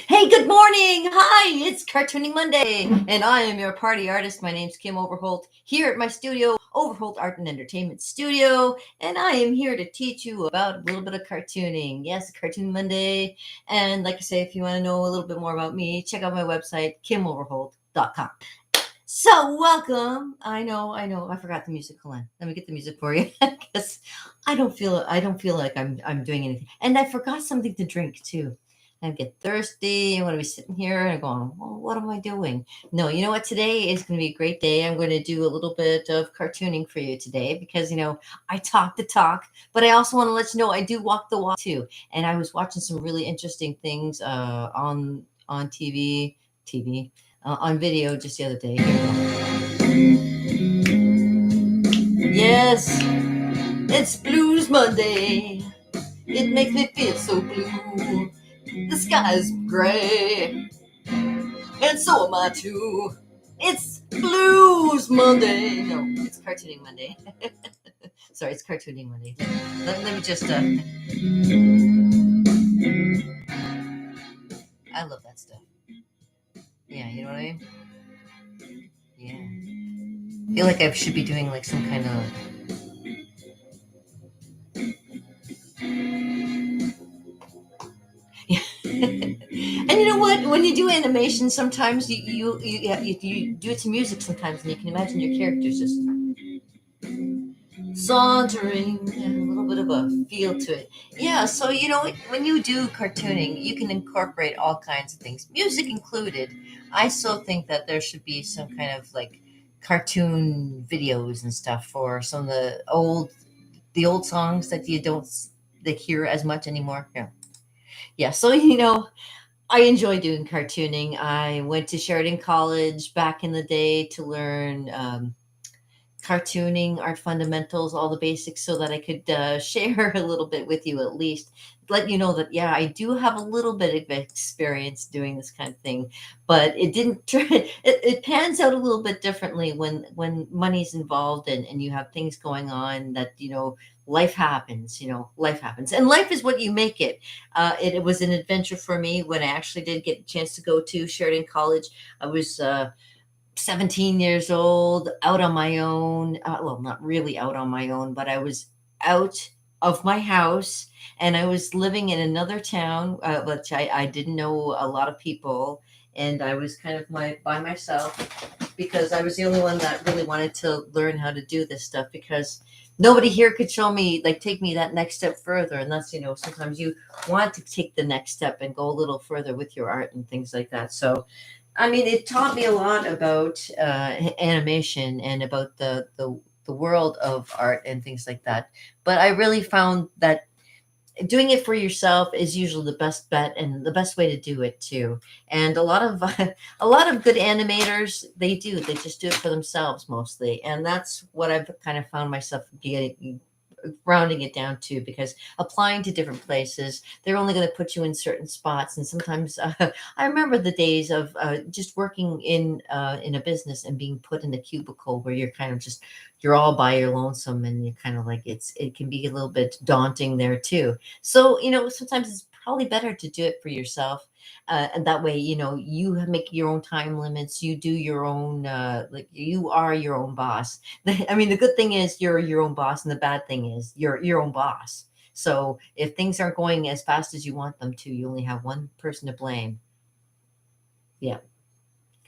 Hey, good morning. Hi, it's Cartooning Monday, and I am your party artist. My name's Kim Overholt here at my studio, Overholt Art and Entertainment Studio, and I am here to teach you about a little bit of cartooning. Yes, Cartoon Monday. And like I say, if you want to know a little bit more about me, check out my website, kimoverholt.com. So, welcome. I know. I forgot the music. Hold on. Let me get the music for you because I don't feel like I'm doing anything. And I forgot something to drink too. I get thirsty. I'm going to be sitting here and going, well, what am I doing? No, you know what? Today is going to be a great day. I'm going to do a little bit of cartooning for you today because, I talk the talk, but I also want to let you know I do walk the walk too. And I was watching some really interesting things on TV, on video just the other day. Yes, it's Blues Monday. It makes me feel so blue. The sky's gray, and so am I too. It's Blues Monday. No, it's Cartooning Monday. Sorry, it's Cartooning Monday. Let me just. I love that stuff. Yeah, you know what I mean? Yeah. I feel like I should be doing like some kind of. Yeah. And you know what? When you do animation, sometimes you do it to music sometimes, and you can imagine your characters just sauntering and a little bit of a feel to it. Yeah, so when you do cartooning, you can incorporate all kinds of things, music included. I still think that there should be some kind of like cartoon videos and stuff for some of the old songs that you don't hear as much anymore. Yeah. Yeah, so I enjoy doing cartooning. I went to Sheridan College back in the day to learn cartooning, art fundamentals, all the basics, so that I could share a little bit with you, at least let you know that yeah, I do have a little bit of experience doing this kind of thing, but it didn't. It pans out a little bit differently when money's involved and you have things going on that life happens. Life happens, and life is what you make it. It was an adventure for me when I actually did get a chance to go to Sheridan College. I was 17 years old, out on my own. Well, not really out on my own, but I was out of my house and I was living in another town, which I didn't know a lot of people. And I was kind of by myself because I was the only one that really wanted to learn how to do this stuff because nobody here could show me, like, take me that next step further. And that's, sometimes you want to take the next step and go a little further with your art and things like that. So, I mean, it taught me a lot about animation and about the world of art and things like that. But I really found that doing it for yourself is usually the best bet and the best way to do it too. And a lot of a lot of good animators, they just do it for themselves mostly, and that's what I've kind of found myself getting rounding it down to, because applying to different places, they're only going to put you in certain spots. And sometimes I remember the days of just working in a business and being put in a cubicle where you're kind of just you're all by your lonesome, and you're kind of like it can be a little bit daunting there too. So sometimes it's probably better to do it for yourself, and that way you make your own time limits, you do your own like you are your own boss. I mean, the good thing is you're your own boss, and the bad thing is you're your own boss. So if things aren't going as fast as you want them to, you only have one person to blame. Yeah.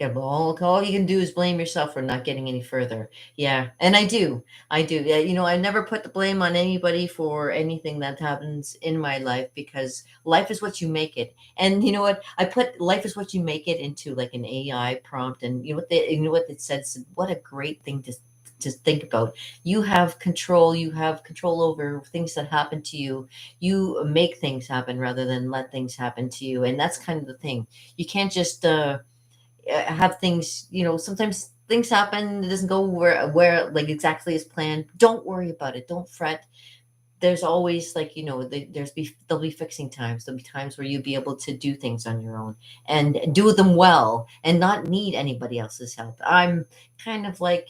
Yeah, well, all you can do is blame yourself for not getting any further. Yeah, and I do. Yeah, I never put the blame on anybody for anything that happens in my life, because life is what you make it. And you know what? I put life is what you make it into like an AI prompt, and you know what it says. What a great thing to think about. You have control. You have control over things that happen to you. You make things happen rather than let things happen to you, and that's kind of the thing. You can't just have things, sometimes things happen, it doesn't go where like exactly as planned. Don't worry about it, don't fret. there's always like, there'll be fixing times. There'll be times where you'll be able to do things on your own and do them well and not need anybody else's help. I'm kind of like,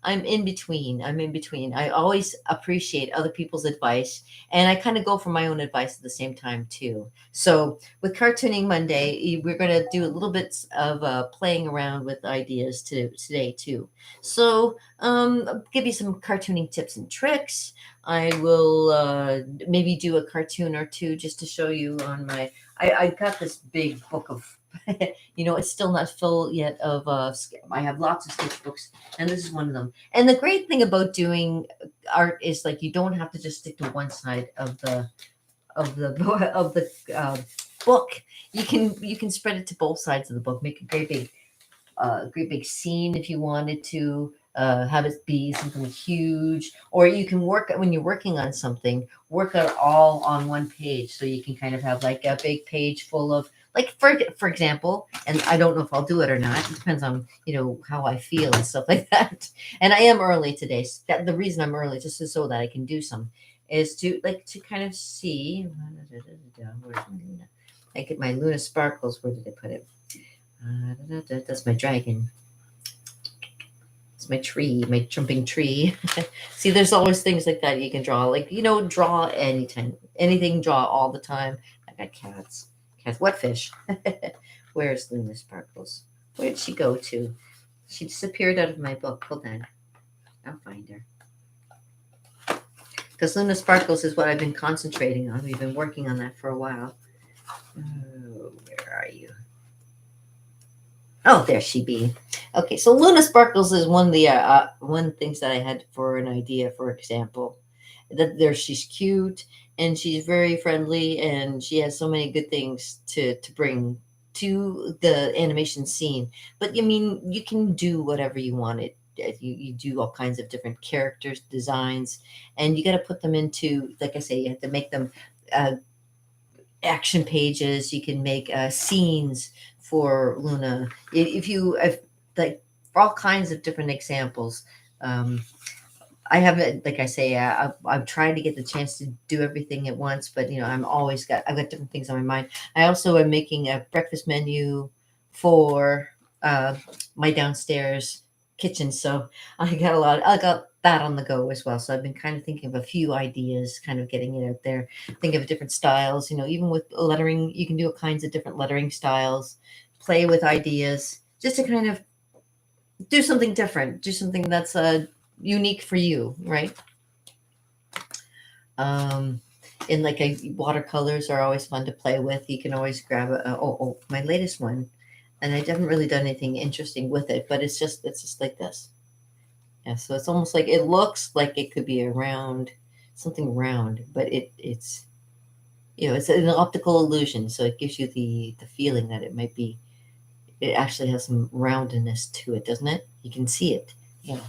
I'm in between. I always appreciate other people's advice, and I kind of go for my own advice at the same time too. So with Cartooning Monday, we're going to do a little bit of playing around with ideas today too. So I'll give you some cartooning tips and tricks. I will maybe do a cartoon or two just to show you on my. I got this big book of, it's still not full yet of. I have lots of sketchbooks, and this is one of them. And the great thing about doing art is like you don't have to just stick to one side of the book. You can spread it to both sides of the book. Make a great big scene if you wanted to have it be something huge, or you can work when you're working on something, work it all on one page, so you can kind of have like a big page full of like for example, and I don't know if I'll do it or not. It depends on how I feel and stuff like that. And I am early today. That the reason I'm early just is so that I can do some is to kind of see. Where's my Luna? I get my Luna sparkles. Where did I put it? That's my dragon. It's my tree, my jumping tree. See, there's always things like that you can draw. Like, draw anytime. Anything, draw all the time. I got cats. Cats. What fish? Where's Luna Sparkles? Where did she go to? She disappeared out of my book. Hold on. I'll find her. Because Luna Sparkles is what I've been concentrating on. We've been working on that for a while. Oh, where are you? Oh, there she be. Okay, so Luna Sparkles is one of the one things that I had for an idea. For example, that she's cute and she's very friendly and she has so many good things to bring to the animation scene. But I mean, you can do whatever you want. You do all kinds of different characters, designs, and you got to put them into, like I say, you have to make them uh, action pages. You can make scenes for Luna. If like for all kinds of different examples. Um, I haven't, like I say, I'm trying to get the chance to do everything at once, but I've got different things on my mind. I also am making a breakfast menu for uh, my downstairs kitchen, so I got that on the go as well. So I've been kind of thinking of a few ideas, kind of getting it out there. Think of different styles. Even with lettering, you can do all kinds of different lettering styles. Play with ideas, just to kind of do something different, do something that's unique for you, right? Um, and like watercolors are always fun to play with. You can always grab my latest one, and I haven't really done anything interesting with it, but it's just like this. Yeah, so it's almost like it looks like it could be a round, something round, but it's an optical illusion, so it gives you the feeling that it might be. It actually has some roundness to it, doesn't it? You can see it. Yeah.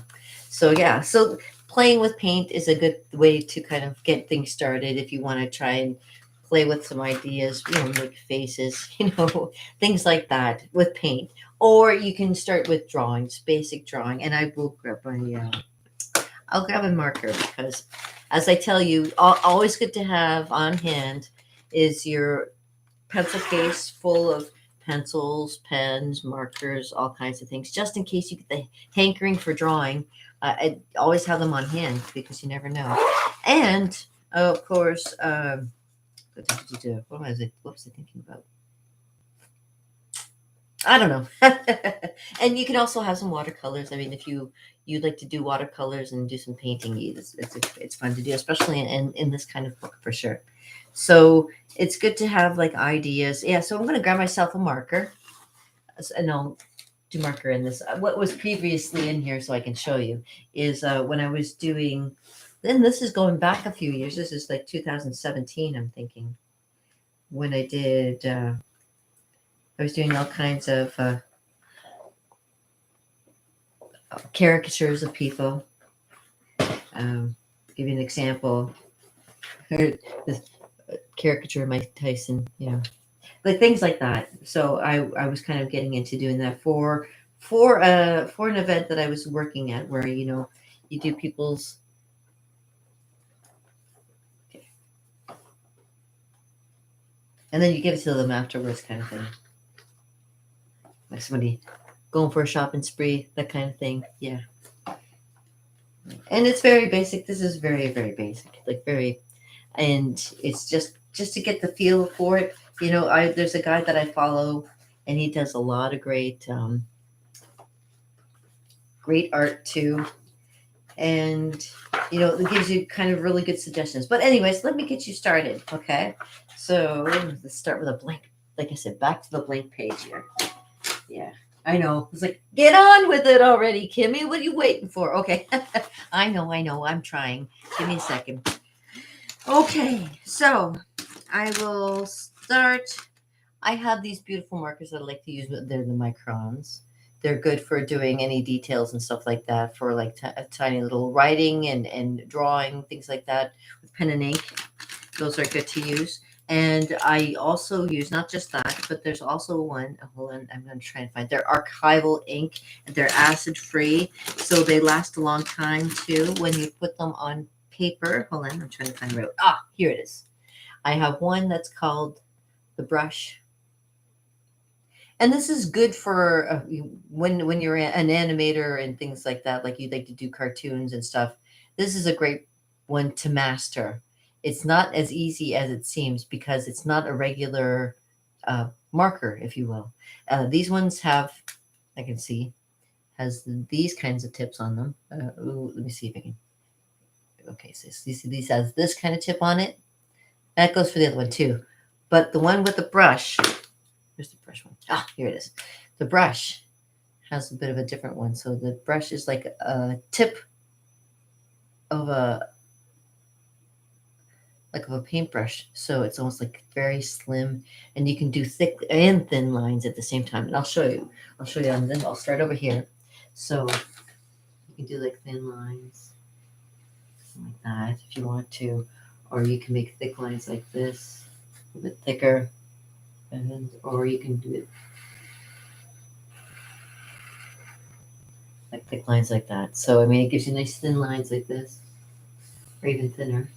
So playing with paint is a good way to kind of get things started if you want to try and play with some ideas, make faces, things like that with paint. Or you can start with drawings, basic drawing, and I will grab I'll grab a marker because, as I tell you, always good to have on hand is your pencil case full of pencils, pens, markers, all kinds of things, just in case you get the hankering for drawing. I always have them on hand because you never know. And of course, what was it? What was I thinking about? I don't know. And you can also have some watercolors. I mean, if you'd like to do watercolors and do some painting, it's fun to do, especially in this kind of book for sure. So it's good to have like ideas. Yeah. So I'm going to grab myself a marker, and I'll do marker in this. What was previously in here, so I can show you, is when I was doing. Then this is going back a few years. This is like 2017. I'm thinking when I did. I was doing all kinds of caricatures of people. Give you an example. This caricature of Mike Tyson, like things like that. So I was kind of getting into doing that for an event that I was working at, where you do people's And then you give it to them afterwards, kind of thing. Like somebody going for a shopping spree, that kind of thing. Yeah. And it's very basic. This is very, very basic. Like very, and it's just to get the feel for it. You know, I there's a guy that I follow, and he does a lot of great art too. And you know, it gives you kind of really good suggestions. But anyways, let me get you started, okay? So let's start with a blank. Like I said, back to the blank page here. Yeah, I know. It's like, get on with it already, Kimmy. What are you waiting for? Okay. I know. I'm trying. Give me a second. Okay, so I will start. I have these beautiful markers that I like to use. They're the microns. They're good for doing any details and stuff like that, for like tiny little writing and drawing, things like that with pen and ink. Those are good to use. And I also use not just that, but there's also one. Hold on, I'm going to try and find. They're archival ink. They're acid free, so they last a long time too. When you put them on paper, hold on, I'm trying to find the route. Ah, here it is. I have one that's called the brush, and this is good for when you're an animator and things like that, like you like to do cartoons and stuff. This is a great one to master. It's not as easy as it seems because it's not a regular marker, if you will. These ones have, I can see, has these kinds of tips on them. Ooh, let me see if I can. Okay, so these has this kind of tip on it. That goes for the other one too. But the one with the brush, here's the brush one. Ah, here it is. The brush has a bit of a different one. So the brush is like a tip of a paintbrush. So it's almost like very slim, and you can do thick and thin lines at the same time. And I'll show you. And then I'll start over here. So you can do like thin lines like that if you want to, or you can make thick lines like this, a bit thicker, and or you can do it like thick lines like that. So I mean, it gives you nice thin lines like this, or even thinner.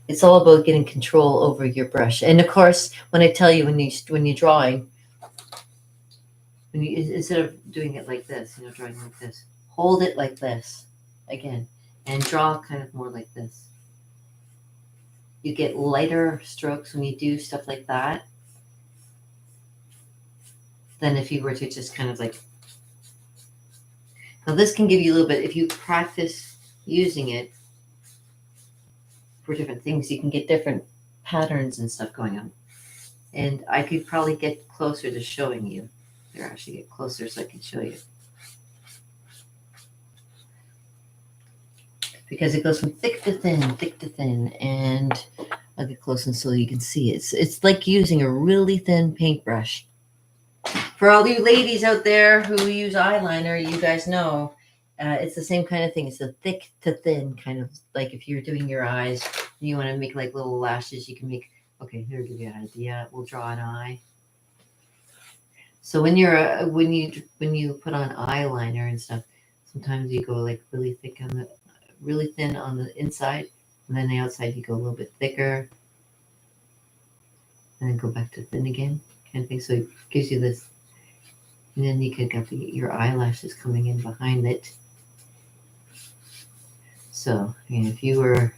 It's all about getting control over your brush. And of course, when I tell you when you're drawing, when you instead of doing it like this, you know, drawing like this, hold it like this again, and draw kind of more like this. You get lighter strokes when you do stuff like that than if you were to just kind of like. Now this can give you a little bit if you practice using it for different things. You can get different patterns and stuff going on. And I could probably get closer to showing you. Here, actually get closer so I can show you. Because it goes from thick to thin, and I'll get close and so you can see it. It's like using a really thin paintbrush. For all you ladies out there who use eyeliner, you guys know it's the same kind of thing. It's a thick to thin kind of, like if you're doing your eyes, you want to make like little lashes, you can make, okay, here, give you an idea. We'll draw an eye. So when you put on eyeliner and stuff, sometimes you go like really thin on the inside, and then the outside you go a little bit thicker, and then go back to thin again, kind of thing. So it gives you this, and then you could get your eyelashes coming in behind it. So, and if you were,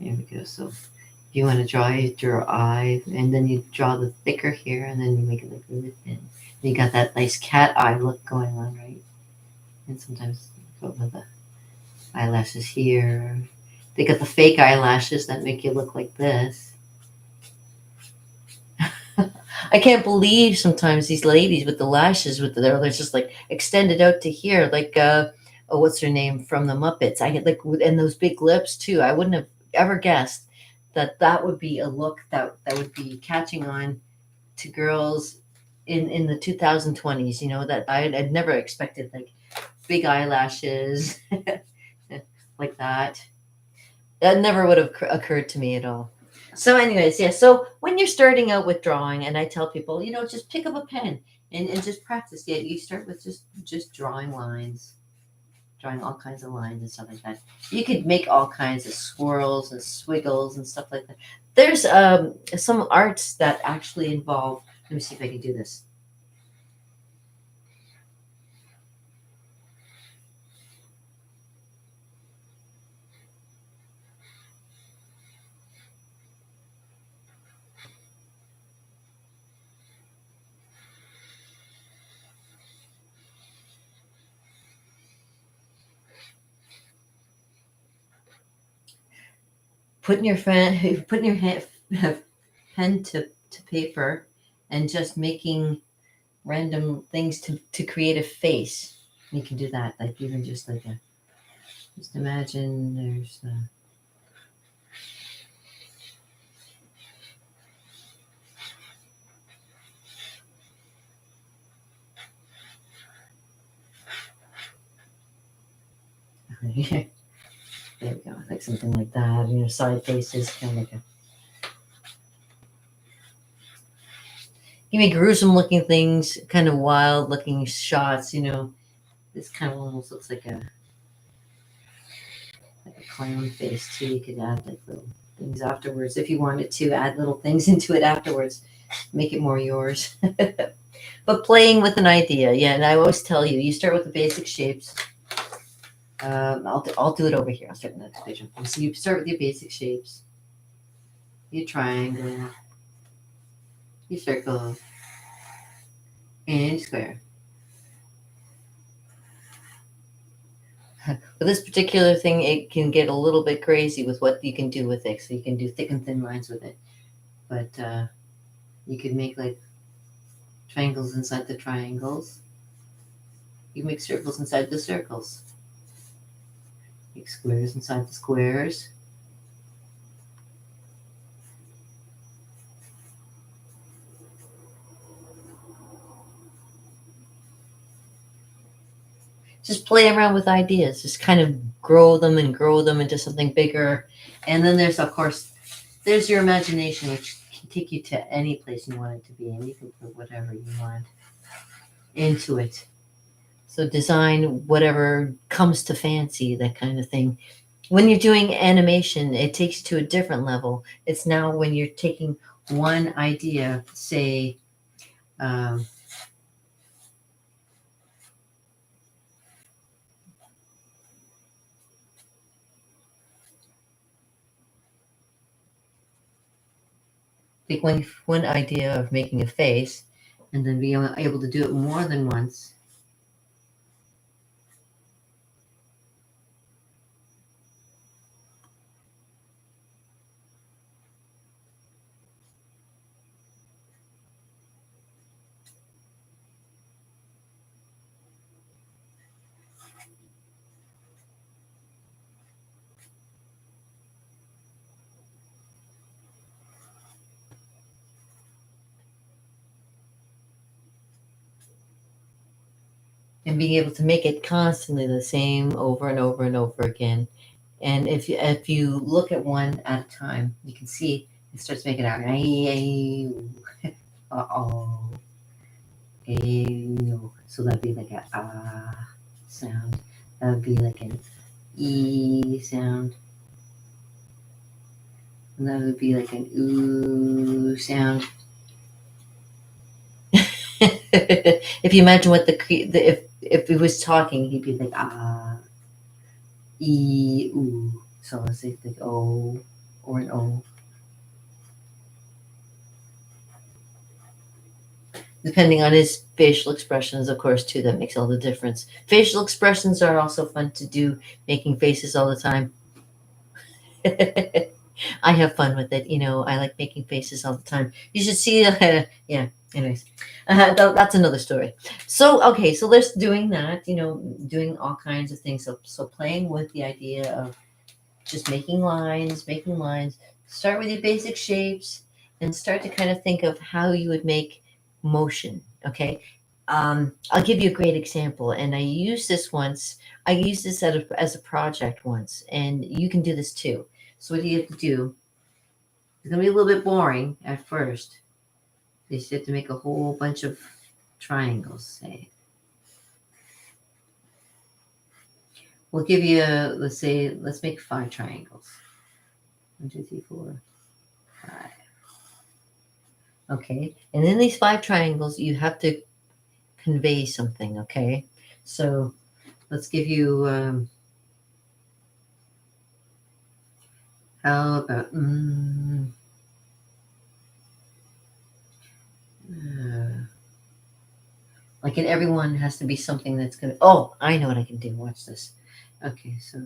there we go. So if you want to draw your eye, and then you draw the thicker here, and then you make it like really thin. And you got that nice cat eye look going on, right? And sometimes go with the eyelashes here. They got the fake eyelashes that make you look like this. I can't believe sometimes these ladies with the lashes they're just like extended out to here, like oh, what's her name from the Muppets? I get like, and those big lips too. I wouldn't have ever guessed that would be a look that would be catching on to girls in the 2020s. You know, that I'd never expected, like big eyelashes like that. That never would have occurred to me at all. So, anyways, yeah. So when you're starting out with drawing, and I tell people, you know, just pick up a pen and just practice. Yeah, you start with just drawing lines. drawing all kinds of lines and stuff like that. You could make all kinds of swirls and squiggles and stuff like that. There's some arts that actually involve. Let me see if I can do this. Putting your putting your hand, pen to paper, and just making random things to create a face. You can do that, like even just like a. Just imagine there's. There we go, like something like that. Side faces, kind of like a. You make gruesome looking things, kind of wild looking shots. This kind of almost looks like a clown face too. You could add like little things afterwards if you wanted to add little things into it afterwards. Make it more yours. But playing with an idea, yeah. And I always tell you, you start with the basic shapes. I'll do it over here. I'll start in the next picture. So you start with your basic shapes. Your triangle, your circle, and your square. With this particular thing, it can get a little bit crazy with what you can do with it. So you can do thick and thin lines with it. But you could make like triangles inside the triangles. You make circles inside the circles. Make squares inside the squares. Just play around with ideas. Just kind of grow them into something bigger. And then there's, of course, there's your imagination, which can take you to any place you want it to be. And you can put whatever you want into it. So design whatever comes to fancy, that kind of thing. When you're doing animation, it takes you to a different level. It's now when you're taking one idea, say, take one idea of making a face, and then be able to do it more than once. And being able to make it constantly the same over and over and over again. And if you look at one at a time, you can see it starts making out. Uh oh. So that'd be like a ah sound. That would be like an e sound. And that would be like an ooh sound. If you imagine what if it was talking, he'd be like ah, e, ooh. So let's say like o or an o. Depending on his facial expressions, of course, too, that makes all the difference. Facial expressions are also fun to do, making faces all the time. I have fun with it. I like making faces all the time. You should see. Yeah. Anyways, that's another story. So okay, so there's doing that. Doing all kinds of things. So playing with the idea of just making lines, making lines. Start with your basic shapes, and start to kind of think of how you would make motion. Okay. I'll give you a great example, and I used this once. I used this as a project once, and you can do this too. So what you have to do, it's gonna be a little bit boring at first. You just have to make a whole bunch of triangles, say. We'll give you, let's say, let's make 5 triangles. 1, 2, 3, 4, 5. Okay. And in these 5 triangles, you have to convey something. Okay. So let's give you, how about, like in everyone has to be something that's going to, oh, I know what I can do. Watch this. Okay. So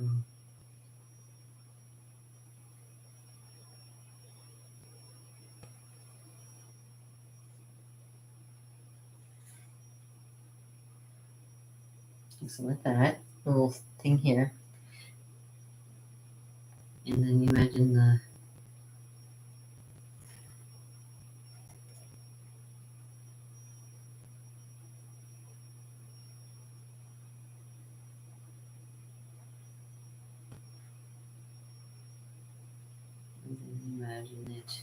something like that. A little thing here. And then you imagine the, and then imagine it.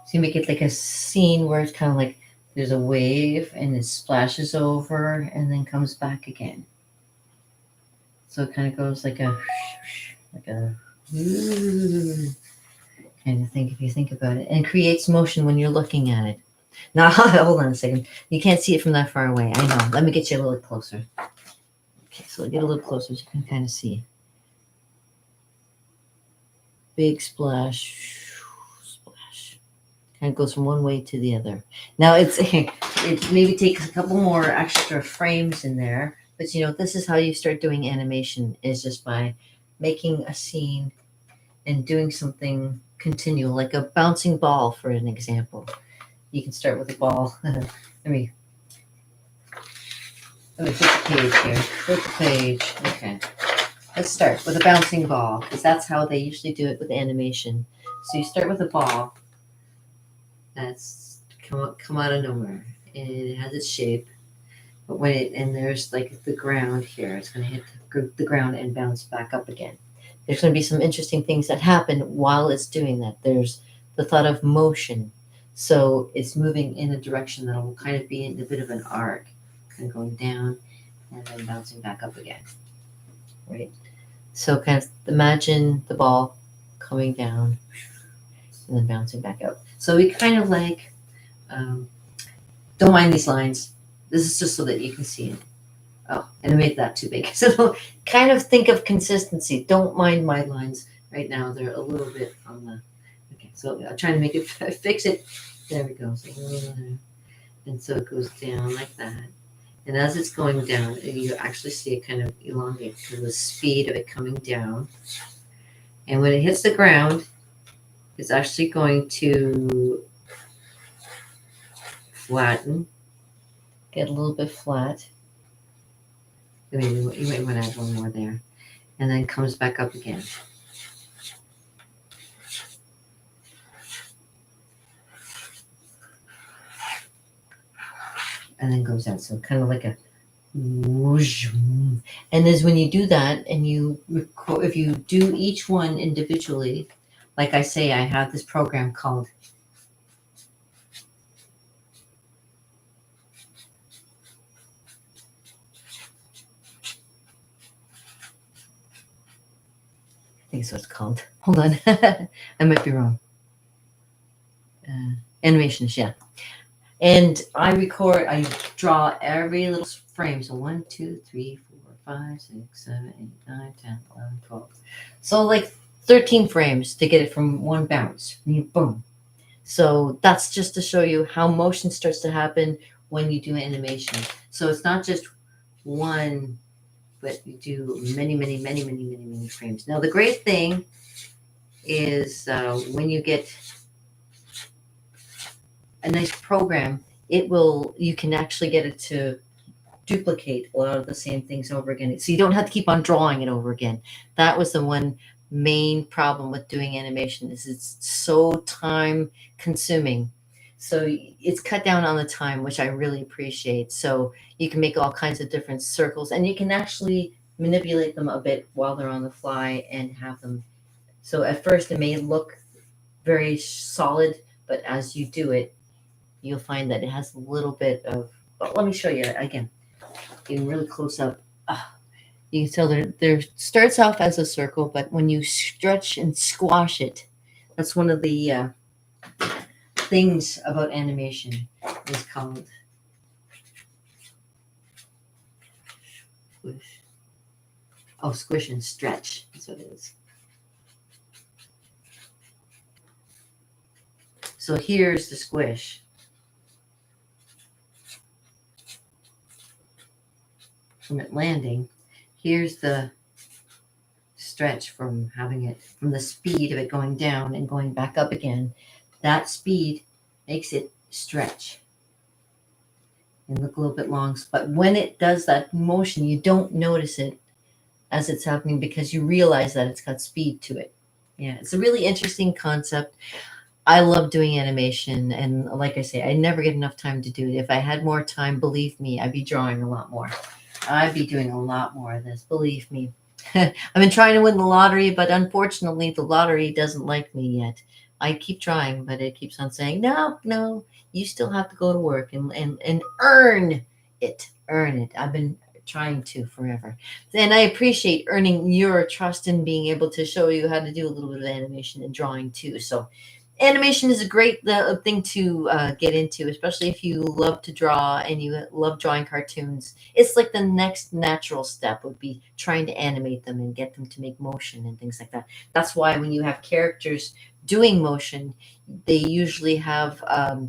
So you make it like a scene where it's kind of like there's a wave and it splashes over and then comes back again. So it kind of goes like a kind of thing if you think about it, and it creates motion when you're looking at it. Now, hold on a second. You can't see it from that far away. I know. Let me get you a little closer. Okay, so I'll get a little closer so you can kind of see. Big splash, splash. Kind of goes from one way to the other. Now it maybe takes a couple more extra frames in there, but you know this is how you start doing animation is just by making a scene and doing something continual, like a bouncing ball, for an example. You can start with a ball. me Let me flip the page here. Flip the page. Okay. Let's start with a bouncing ball because that's how they usually do it with animation. So you start with a ball that's come out of nowhere and it has its shape. But when it and there's like the ground here, it's going to hit the ground and bounce back up again. There's going to be some interesting things that happen while it's doing that. There's the thought of motion. So it's moving in a direction that will kind of be in a bit of an arc, kind of going down and then bouncing back up again. Right? So kind of imagine the ball coming down and then bouncing back up. So we kind of like, don't mind these lines. This is just so that you can see it. Oh, and I made that too big. So kind of think of consistency. Don't mind my lines right now. They're a little bit on the, okay, so I'm trying to make it, fix it. There we go. So, and so it goes down like that. And as it's going down, you actually see it kind of elongate to the speed of it coming down. And when it hits the ground, it's actually going to flatten, get a little bit flat. You might want to add one more there. And then comes back up again. And then goes out. So kind of like a whoosh. And as when you do that and you record, if you do each one individually, like I say, I have this program called I think that's what it's called. Hold on. I might be wrong. Animations, yeah. And I draw every little frame. So 1, 2, 3, 4, 5, 6, 7, 8, 9, 10, 11, 12. So like 13 frames to get it from one bounce. Boom. So that's just to show you how motion starts to happen when you do animation. So it's not just one, but you do many, many, many, many, many, many frames. Now, the great thing is when you get a nice program, you can actually get it to duplicate a lot of the same things over again. So you don't have to keep on drawing it over again. That was the one main problem with doing animation is it's so time consuming. So it's cut down on the time, which I really appreciate. So you can make all kinds of different circles and you can actually manipulate them a bit while they're on the fly and have them. So at first it may look very solid, but as you do it, you'll find that it has a little bit of, well, let me show you again, getting really close up. You can tell there starts off as a circle, but when you stretch and squash it, that's one of the things about animation is called squish. Oh, squish and stretch. That's what it is. So here's the squish. From it landing. Here's the stretch from having it, from the speed of it going down and going back up again. That speed makes it stretch and look a little bit long. But when it does that motion, you don't notice it as it's happening because you realize that it's got speed to it. Yeah, it's a really interesting concept. I love doing animation, and like I say, I never get enough time to do it. If I had more time, believe me, I'd be drawing a lot more. I'd be doing a lot more of this, believe me. I've been trying to win the lottery, but unfortunately, the lottery doesn't like me yet. I keep trying, but it keeps on saying, no, no, you still have to go to work and earn it. Earn it. I've been trying to forever. And I appreciate earning your trust and being able to show you how to do a little bit of animation and drawing too. So animation is a great thing to get into, especially if you love to draw and you love drawing cartoons. It's like the next natural step would be trying to animate them and get them to make motion and things like that. That's why when you have characters doing motion, they usually have a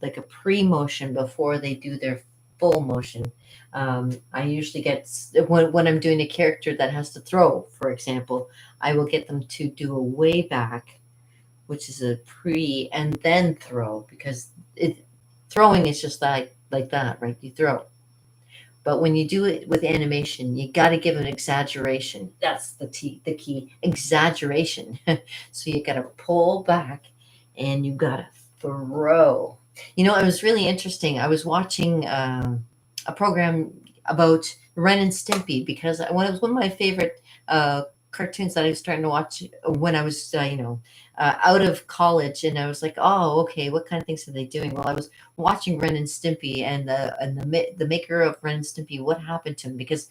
like a pre-motion before they do their full motion. I usually get when I'm doing a character that has to throw, for example, I will get them to do a way back, which is a pre and then throw, because throwing is just like that, right? You throw. But when you do it with animation, you got to give an exaggeration. That's the key exaggeration. So you got to pull back and you got to throw. You know, it was really interesting. I was watching a program about Ren and Stimpy because it was one of my favorite cartoons that I was starting to watch when I was, out of college, and I was like, oh, okay, what kind of things are they doing? Well, I was watching Ren and Stimpy, and the maker of Ren and Stimpy, what happened to him? Because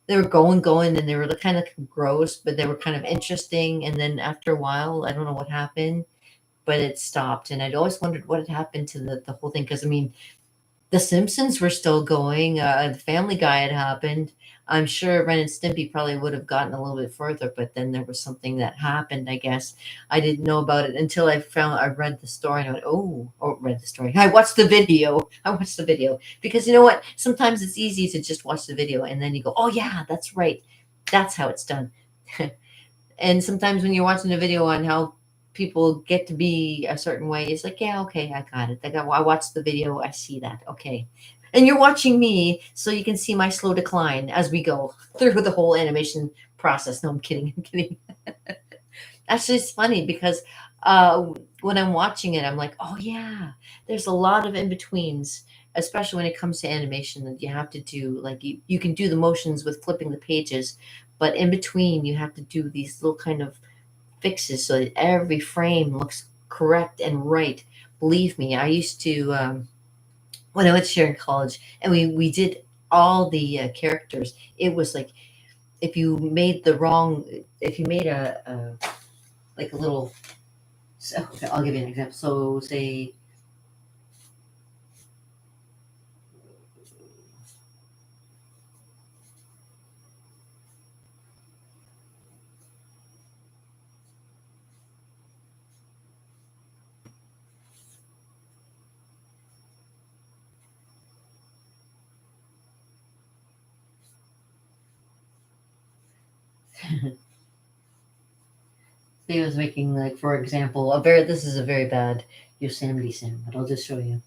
they were going, and they were kind of gross, but they were kind of interesting. And then after a while, I don't know what happened, but it stopped. And I'd always wondered what had happened to the whole thing. Because I mean, the Simpsons were still going. The Family Guy had happened. I'm sure Ren and Stimpy probably would have gotten a little bit further, but then there was something that happened. I guess I didn't know about it until I read the story and I went, read the story. I watched the video. I watched the video because you know what? Sometimes it's easy to just watch the video and then you go, oh yeah, that's right. That's how it's done. And sometimes when you're watching a video on how people get to be a certain way, it's like, yeah, okay, I got it. I watched the video, I see that. Okay. And you're watching me, so you can see my slow decline as we go through the whole animation process. No, I'm kidding. I'm kidding. That's just funny because when I'm watching it, I'm like, oh yeah, there's a lot of in betweens, especially when it comes to animation that you have to do. Like you can do the motions with flipping the pages, but in between you have to do these little kind of fixes so that every frame looks correct and right. Believe me, I used to when I went here in college, and we did all the characters. It was like if you made the wrong, if you made a like a little. So, okay, I'll give you an example. So say He was making, like, for example, a very this is a very bad Yosemite Sam, but I'll just show you.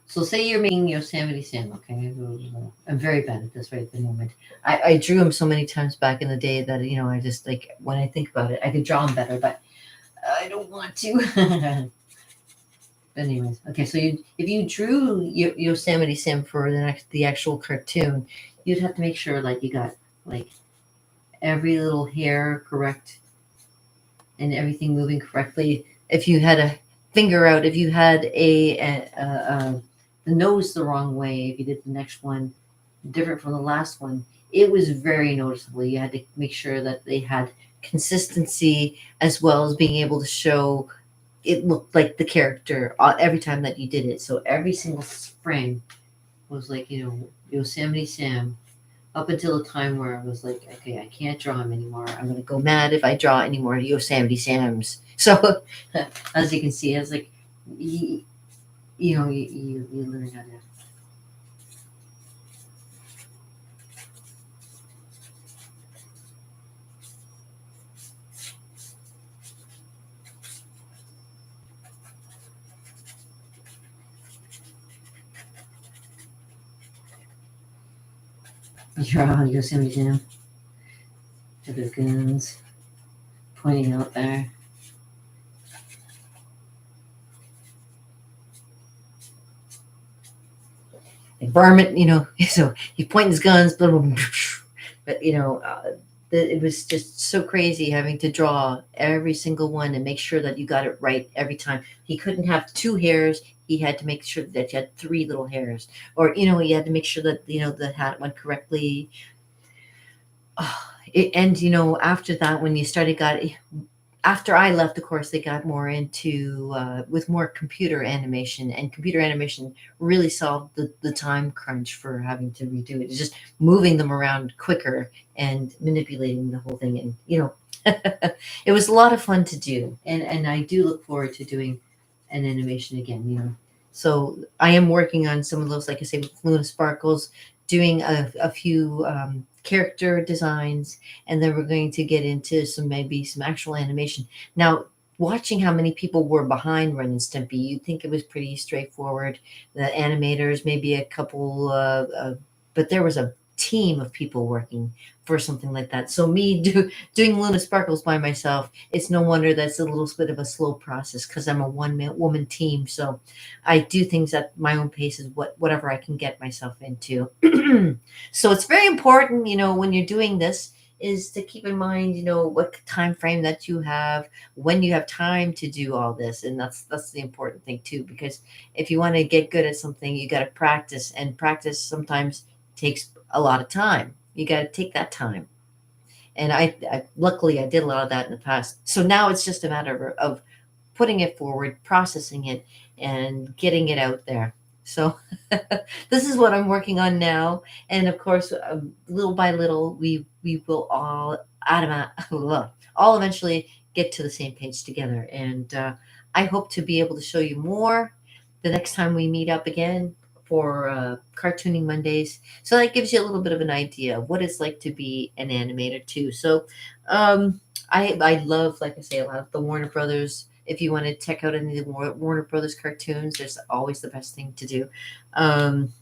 So say you're making Yosemite Sam, okay? I'm very bad at this right at the moment. I drew him so many times back in the day that, I just, like, when I think about it, I could draw him better, but I don't want to. But anyways, okay. So if you drew Yosemite Sam for the actual cartoon, you'd have to make sure, like, you got, like, every little hair correct and everything moving correctly. If you had a finger out, if you had the nose the wrong way, if you did the next one different from the last one, it was very noticeable. You had to make sure that they had consistency as well as being able to show it looked like the character every time that you did it. So every single frame was like, Yosemite Sam, up until the time where I was like, okay, I can't draw him anymore. I'm gonna go mad if I draw any more Yosemite Sams. So as you can see, it's like you learn how to. Draw Yosemite Sam. The goons pointing out there. Environment, so he pointing his guns, blah, blah, blah, but it was just so crazy having to draw every single one and make sure that you got it right every time. He couldn't have two hairs. He had to make sure that you had three little hairs, or he had to make sure that the hat went correctly. And after that, when you started got after I left, of course, they got more into with more computer animation, and computer animation really solved the time crunch for having to redo it. It's just moving them around quicker and manipulating the whole thing, and it was a lot of fun to do, and I do look forward to doing an animation again. So I am working on some of those, like I say, with Luna Sparkles, doing a few character designs, and then we're going to get into maybe some actual animation. Now, watching how many people were behind Ren and Stimpy, you'd think it was pretty straightforward. The animators, maybe a couple, but there was a team of people working for something like that. So me doing Luna Sparkles by myself, it's no wonder that's a little bit of a slow process because I'm a woman team. So I do things at my own pace, is whatever I can get myself into. So it's very important, when you're doing this, is to keep in mind, what time frame that you have, when you have time to do all this, and that's the important thing too. Because if you want to get good at something, you got to practice, and practice sometimes takes a lot of time. You got to take that time, and I luckily I did a lot of that in the past. So now it's just a matter of putting it forward, processing it, and getting it out there. So this is what I'm working on now, and of course, little by little, we will all all eventually get to the same page together. And I hope to be able to show you more the next time we meet up again for cartooning Mondays. So that gives you a little bit of an idea of what it's like to be an animator too. So I love, like I say, a lot of the Warner Brothers. If you want to check out any of the Warner Brothers cartoons, there's always the best thing to do.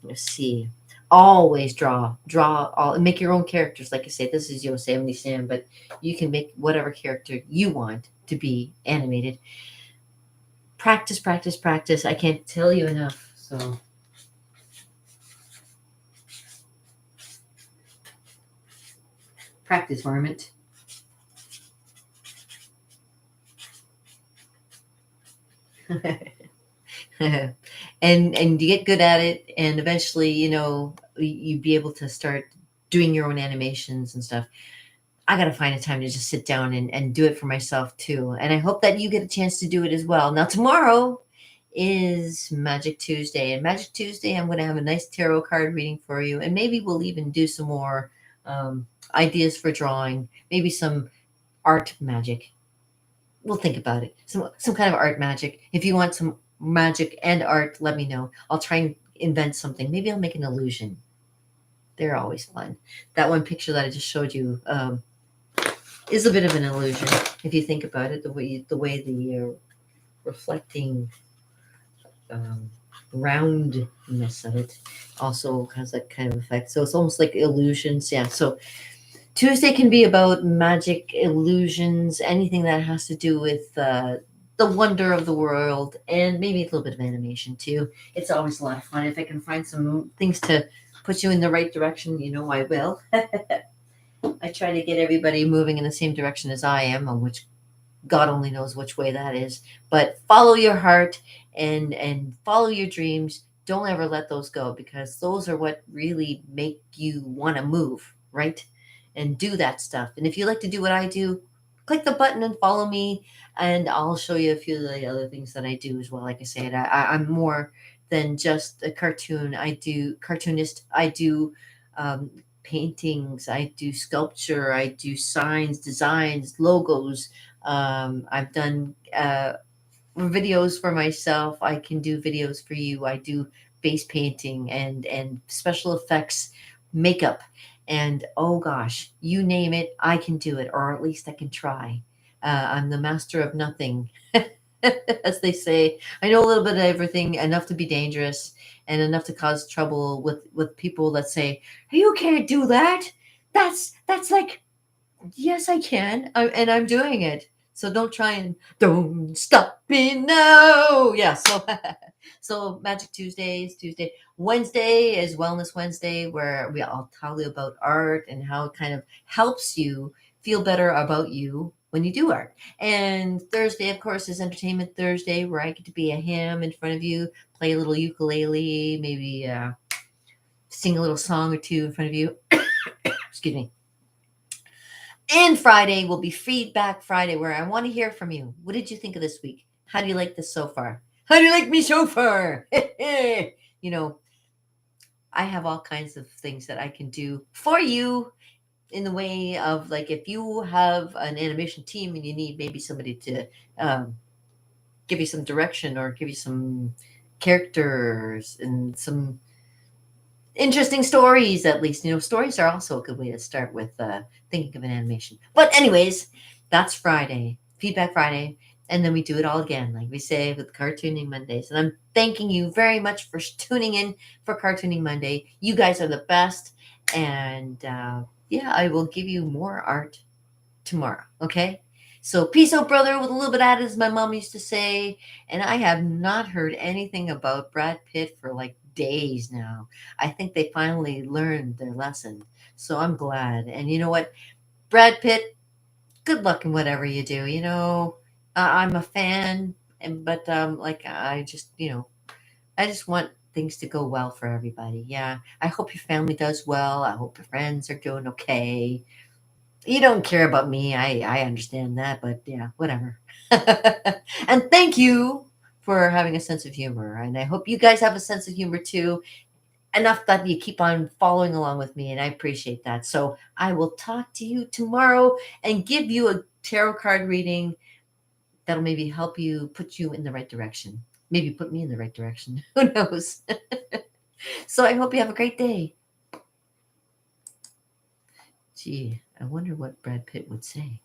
Let's see. Always draw all, and make your own characters. Like I say, this is Yosemite Sam, but you can make whatever character you want to be animated. Practice, practice, practice. I can't tell you enough. So practice, varmint. And you get good at it, and eventually you'd be able to start doing your own animations and stuff. I gotta find a time to just sit down and do it for myself too, and I hope that you get a chance to do it as well. Now tomorrow is Magic Tuesday, and Magic Tuesday I'm going to have a nice tarot card reading for you, and maybe we'll even do some more ideas for drawing, maybe some art magic. We'll think about it. Some kind of art magic. If you want some magic and art, let me know. I'll try and invent something. Maybe I'll make an illusion. They're always fun. That one picture that I just showed you is a bit of an illusion if you think about it. The way the reflecting um, roundness of it also has that kind of effect. So it's almost like illusions. Yeah. So Tuesday can be about magic, illusions, anything that has to do with the wonder of the world, and maybe a little bit of animation too. It's always a lot of fun. If I can find some things to put you in the right direction, I will. I try to get everybody moving in the same direction as I am, on which God only knows which way that is. But follow your heart and follow your dreams. Don't ever let those go, because those are what really make you want to move, right? And do that stuff. And if you like to do what I do, click the button and follow me, and I'll show you a few of the other things that I do as well. Like I said, I'm more than just a cartoonist. I do paintings, I do sculpture, I do signs, designs, logos. I've done videos for myself. I can do videos for you. I do face painting and special effects, makeup, and oh gosh, you name it, I can do it, or at least I can try. I'm the master of nothing, as they say. I know a little bit of everything, enough to be dangerous and enough to cause trouble with people that say, "Hey, you can't do that. That's like." Yes, I can, and I'm doing it. So don't try and don't stop me now. Yeah. So, so Magic Tuesdays, Wednesday is Wellness Wednesday, where I'll tell you about art and how it kind of helps you feel better about you when you do art. And Thursday, of course, is Entertainment Thursday, where I get to be a ham in front of you, play a little ukulele, maybe sing a little song or two in front of you. Excuse me. And Friday will be Feedback Friday, where I want to hear from you. What did you think of this week? How do you like this so far? How do you like me so far? you know, I have all kinds of things that I can do for you, in the way of, like, if you have an animation team and you need maybe somebody to um, give you some direction, or give you some characters and some interesting stories. At least, stories are also a good way to start with thinking of an animation. But anyways, that's Friday, Feedback Friday, and then we do it all again, like we say, with Cartooning Mondays. And I'm thanking you very much for tuning in for Cartooning Monday. You guys are the best. And yeah, I will give you more art tomorrow. Okay. So peace out, brother, with a little bit of added, as my mom used to say. And I have not heard anything about Brad Pitt for like days now. I think they finally learned their lesson. So I'm glad. And you know what? Brad Pitt, good luck in whatever you do. I'm a fan, but like, I just want things to go well for everybody. Yeah. I hope your family does well. I hope your friends are doing okay. You don't care about me. I understand that, but yeah, whatever. And thank you for having a sense of humor. And I hope you guys have a sense of humor too. Enough that you keep on following along with me, and I appreciate that. So I will talk to you tomorrow and give you a tarot card reading that'll maybe help you, put you in the right direction. Maybe put me in the right direction. Who knows? So I hope you have a great day. Gee, I wonder what Brad Pitt would say.